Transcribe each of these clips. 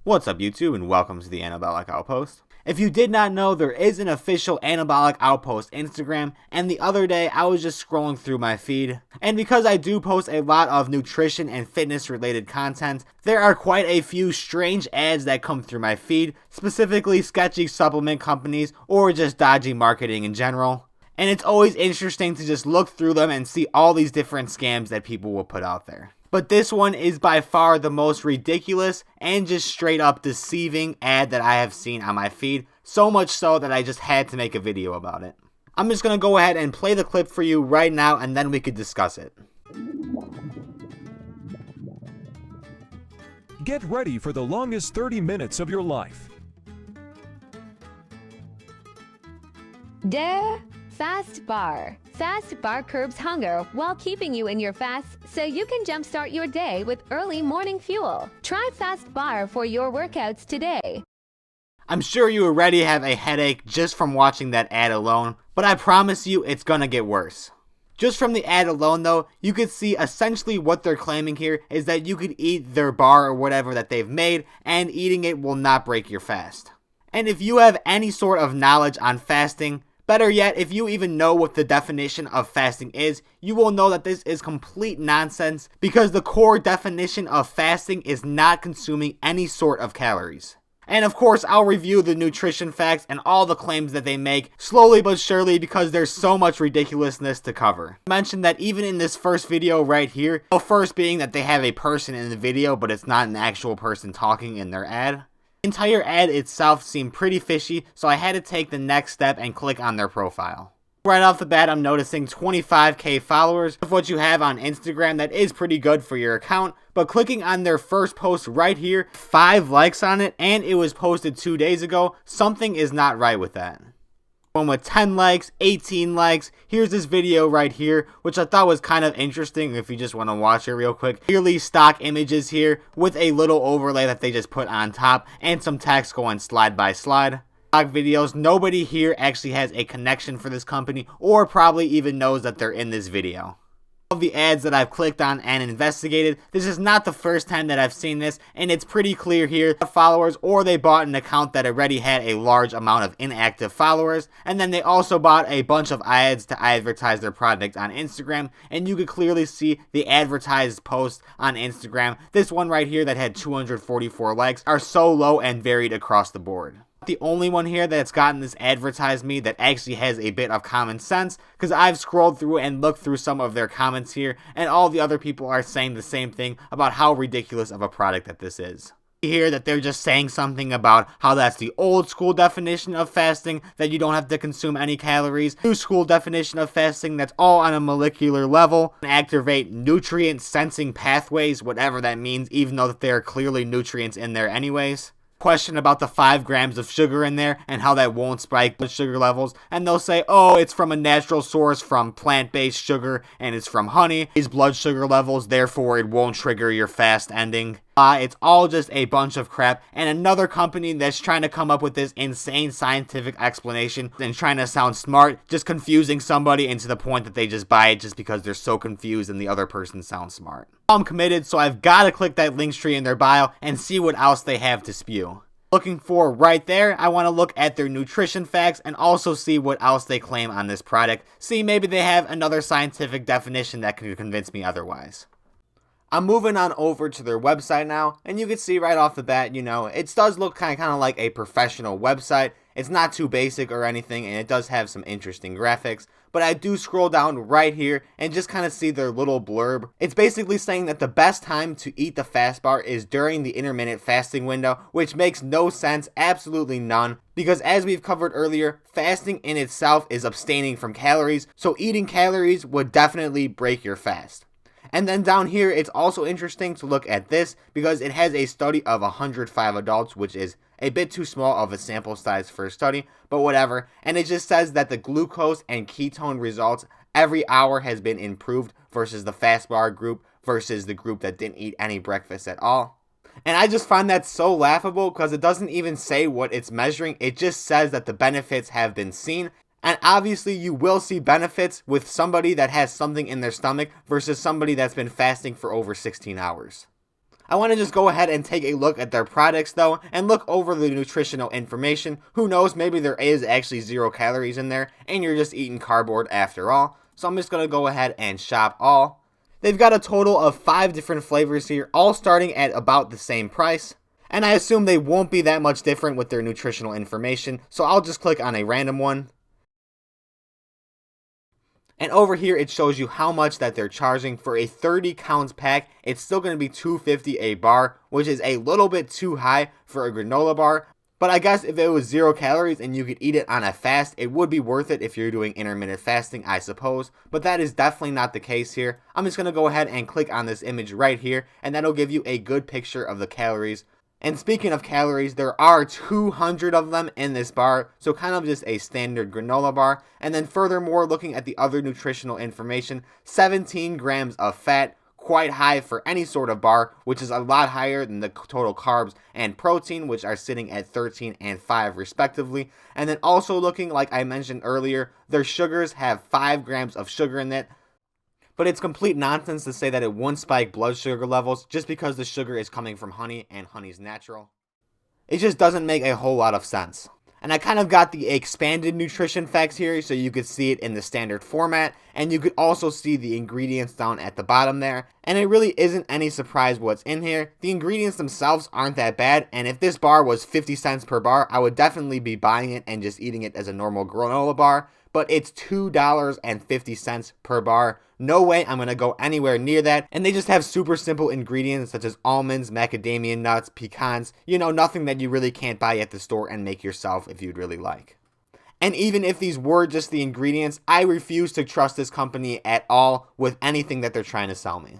What's up YouTube and welcome to the Anabolic Outpost. If you did not know, there is an official Anabolic Outpost Instagram, and the other day I was just scrolling through my feed, and because I do post a lot of nutrition and fitness related content, there are quite a few strange ads that come through my feed, specifically sketchy supplement companies or just dodgy marketing in general. And it's always interesting to just look through them and see all these different scams that people will put out there. But this one is by far the most ridiculous and just straight up deceiving ad that I have seen on my feed, so much so that I just had to make a video about it. I'm just going to go ahead and play the clip for you right now and then we could discuss it. Get ready for the longest 30 minutes of your life. Fastbar. Fastbar curbs hunger while keeping you in your fast so you can jumpstart your day with early morning fuel. Try Fastbar for your workouts today. I'm sure you already have a headache just from watching that ad alone, but I promise you it's gonna get worse. Just from the ad alone though, you could see essentially what they're claiming here is that you could eat their bar or whatever that they've made and eating it will not break your fast. And if you have any sort of knowledge on fasting, better yet, if you even know what the definition of fasting is, you will know that this is complete nonsense because the core definition of fasting is not consuming any sort of calories. And of course, I'll review the nutrition facts and all the claims that they make slowly but surely because there's so much ridiculousness to cover. I mentioned that even in this first video right here, the first being that they have a person in the video but it's not an actual person talking in their ad. The entire ad itself seemed pretty fishy, so I had to take the next step and click on their profile. Right off the bat, I'm noticing 25k followers of what you have on Instagram. That is pretty good for your account, but clicking on their first post right here, 5 likes on it, and it was posted 2 days ago, something is not right with that. One with 10 likes, 18 likes. Here's this video right here, which I thought was kind of interesting if you just want to watch it real quick. Clearly stock images here with a little overlay that they just put on top and some text going slide by slide. Stock videos, nobody here actually has a connection for this company or probably even knows that they're in this video. Of the ads that I've clicked on and investigated, this is not the first time that I've seen this, and it's pretty clear here that followers or they bought an account that already had a large amount of inactive followers, and then they also bought a bunch of ads to advertise their product on Instagram, and you could clearly see the advertised posts on Instagram. This one right here that had 244 likes are so low and varied across the board. The only one here that's gotten this advertised me that actually has a bit of common sense, because I've scrolled through and looked through some of their comments here, and all the other people are saying the same thing about how ridiculous of a product that this is. You hear that they're just saying something about how that's the old school definition of fasting, that you don't have to consume any calories, new school definition of fasting that's all on a molecular level, and activate nutrient sensing pathways, whatever that means, even though that there are clearly nutrients in there anyways. Question about the 5 grams of sugar in there and how that won't spike blood sugar levels, and they'll say, oh, it's from a natural source from plant-based sugar and it's from honey, these blood sugar levels, therefore it won't trigger your fast ending. It's all just a bunch of crap, and another company that's trying to come up with this insane scientific explanation and trying to sound smart, just confusing somebody into the point that they just buy it just because they're so confused and the other person sounds smart. I'm committed, so I've got to click that link tree in their bio and see what else they have to spew. Looking for right there, I want to look at their nutrition facts and also see what else they claim on this product. See, maybe they have another scientific definition that could convince me otherwise. I'm moving on over to their website now, and you can see right off the bat, it does look kind of like a professional website. It's not too basic or anything, and it does have some interesting graphics, but I do scroll down right here and just kind of see their little blurb. It's basically saying that the best time to eat the Fastbar is during the intermittent fasting window, which makes no sense, absolutely none, because as we've covered earlier, fasting in itself is abstaining from calories, so eating calories would definitely break your fast. And then down here, it's also interesting to look at this because it has a study of 105 adults, which is a bit too small of a sample size for a study, but whatever. And it just says that the glucose and ketone results every hour has been improved versus the Fastbar group versus the group that didn't eat any breakfast at all. And I just find that so laughable because it doesn't even say what it's measuring. It just says that the benefits have been seen. And obviously you will see benefits with somebody that has something in their stomach versus somebody that's been fasting for over 16 hours. I want to just go ahead and take a look at their products though, and look over the nutritional information. Who knows, maybe there is actually 0 calories in there, and you're just eating cardboard after all. So I'm just going to go ahead and shop all. They've got a total of 5 different flavors here, all starting at about the same price. And I assume they won't be that much different with their nutritional information, so I'll just click on a random one. And over here it shows you how much that they're charging for a 30 counts pack. It's still going to be $2.50 a bar, which is a little bit too high for a granola bar. But I guess if it was 0 calories and you could eat it on a fast, it would be worth it if you're doing intermittent fasting, I suppose. But that is definitely not the case here. I'm just going to go ahead and click on this image right here, and that'll give you a good picture of the calories. And speaking of calories, there are 200 of them in this bar, so kind of just a standard granola bar. And then furthermore, looking at the other nutritional information, 17 grams of fat, quite high for any sort of bar, which is a lot higher than the total carbs and protein, which are sitting at 13 and 5 respectively. And then also looking, like I mentioned earlier, their sugars have 5 grams of sugar in it. But it's complete nonsense to say that it won't spike blood sugar levels just because the sugar is coming from honey and honey's natural. It just doesn't make a whole lot of sense. And I kind of got the expanded nutrition facts here so you could see it in the standard format, and you could also see the ingredients down at the bottom there. And it really isn't any surprise what's in here. The ingredients themselves aren't that bad, and if this bar was 50 cents per bar, I would definitely be buying it and just eating it as a normal granola bar. But it's $2.50 per bar. No way I'm going to go anywhere near that. And they just have super simple ingredients such as almonds, macadamia nuts, pecans. You know, nothing that you really can't buy at the store and make yourself if you'd really like. And even if these were just the ingredients, I refuse to trust this company at all with anything that they're trying to sell me.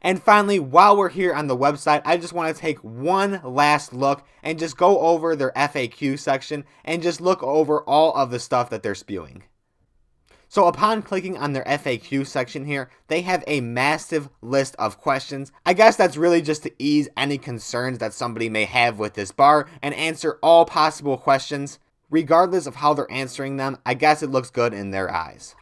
And finally, while we're here on the website, I just want to take one last look and just go over their FAQ section and just look over all of the stuff that they're spewing. So upon clicking on their FAQ section here, they have a massive list of questions. I guess that's really just to ease any concerns that somebody may have with this bar and answer all possible questions. Regardless of how they're answering them, I guess it looks good in their eyes.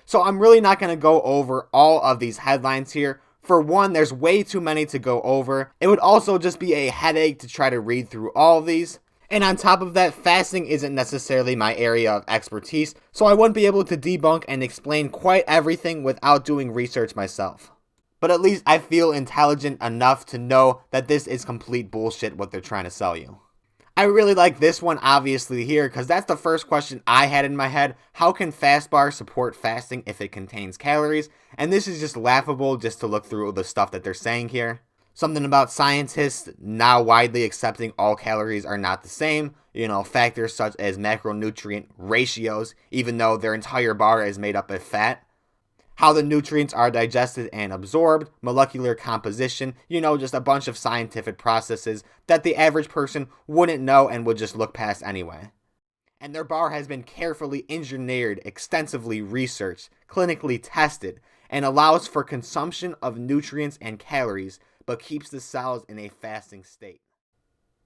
So I'm really not going to go over all of these headlines here. For one, there's way too many to go over. It would also just be a headache to try to read through all of these. And on top of that, fasting isn't necessarily my area of expertise, so I wouldn't be able to debunk and explain quite everything without doing research myself. But at least I feel intelligent enough to know that this is complete bullshit what they're trying to sell you. I really like this one obviously here because that's the first question I had in my head. How can Fastbar support fasting if it contains calories? And this is just laughable just to look through the stuff that they're saying here. Something about scientists now widely accepting all calories are not the same. You know, factors such as macronutrient ratios, even though their entire bar is made up of fat. How the nutrients are digested and absorbed, molecular composition, you know, just a bunch of scientific processes that the average person wouldn't know and would just look past anyway. And their bar has been carefully engineered, extensively researched, clinically tested, and allows for consumption of nutrients and calories, but keeps the cells in a fasting state.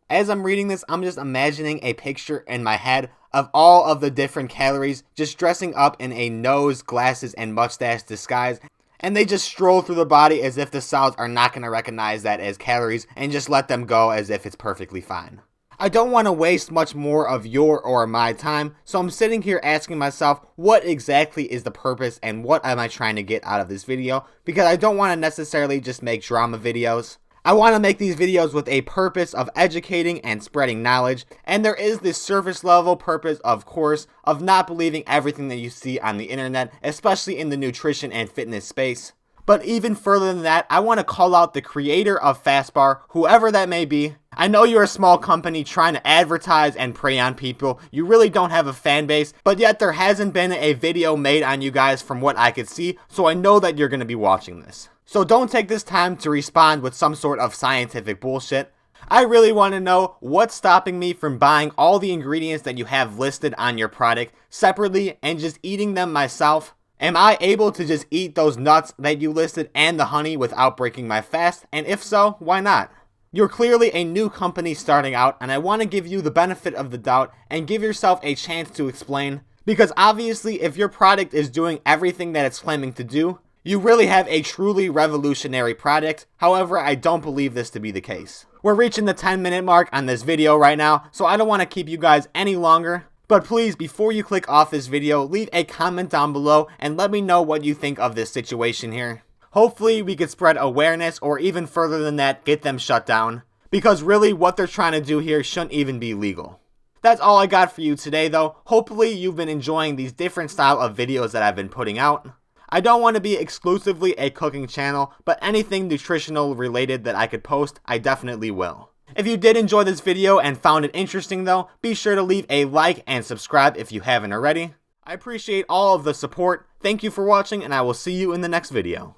As I'm reading this, I'm just imagining a picture in my head of all of the different calories just dressing up in a nose, glasses, and mustache disguise, and they just stroll through the body as if the cells are not going to recognize that as calories and just let them go as if it's perfectly fine. I don't want to waste much more of your or my time, so I'm sitting here asking myself what exactly is the purpose and what am I trying to get out of this video, because I don't want to necessarily just make drama videos. I want to make these videos with a purpose of educating and spreading knowledge, and there is this surface level purpose, of course, of not believing everything that you see on the internet, especially in the nutrition and fitness space. But even further than that, I want to call out the creator of Fastbar, whoever that may be. I know you're a small company trying to advertise and prey on people. You really don't have a fan base, but yet there hasn't been a video made on you guys from what I could see, so I know that you're going to be watching this. So don't take this time to respond with some sort of scientific bullshit. I really want to know what's stopping me from buying all the ingredients that you have listed on your product separately and just eating them myself. Am I able to just eat those nuts that you listed and the honey without breaking my fast? And if so, why not? You're clearly a new company starting out, and I want to give you the benefit of the doubt and give yourself a chance to explain. Because obviously, if your product is doing everything that it's claiming to do, You really have a truly revolutionary product. However, I don't believe this to be the case. We're reaching the 10-minute mark on this video right now, so I don't want to keep you guys any longer. But please, before you click off this video, leave a comment down below and let me know what you think of this situation here. Hopefully, we could spread awareness, or even further than that, get them shut down. Because really, what they're trying to do here shouldn't even be legal. That's all I got for you today though. Hopefully, you've been enjoying these different style of videos that I've been putting out. I don't want to be exclusively a cooking channel, but anything nutritional related that I could post, I definitely will. If you did enjoy this video and found it interesting though, be sure to leave a like and subscribe if you haven't already. I appreciate all of the support. Thank you for watching, and I will see you in the next video.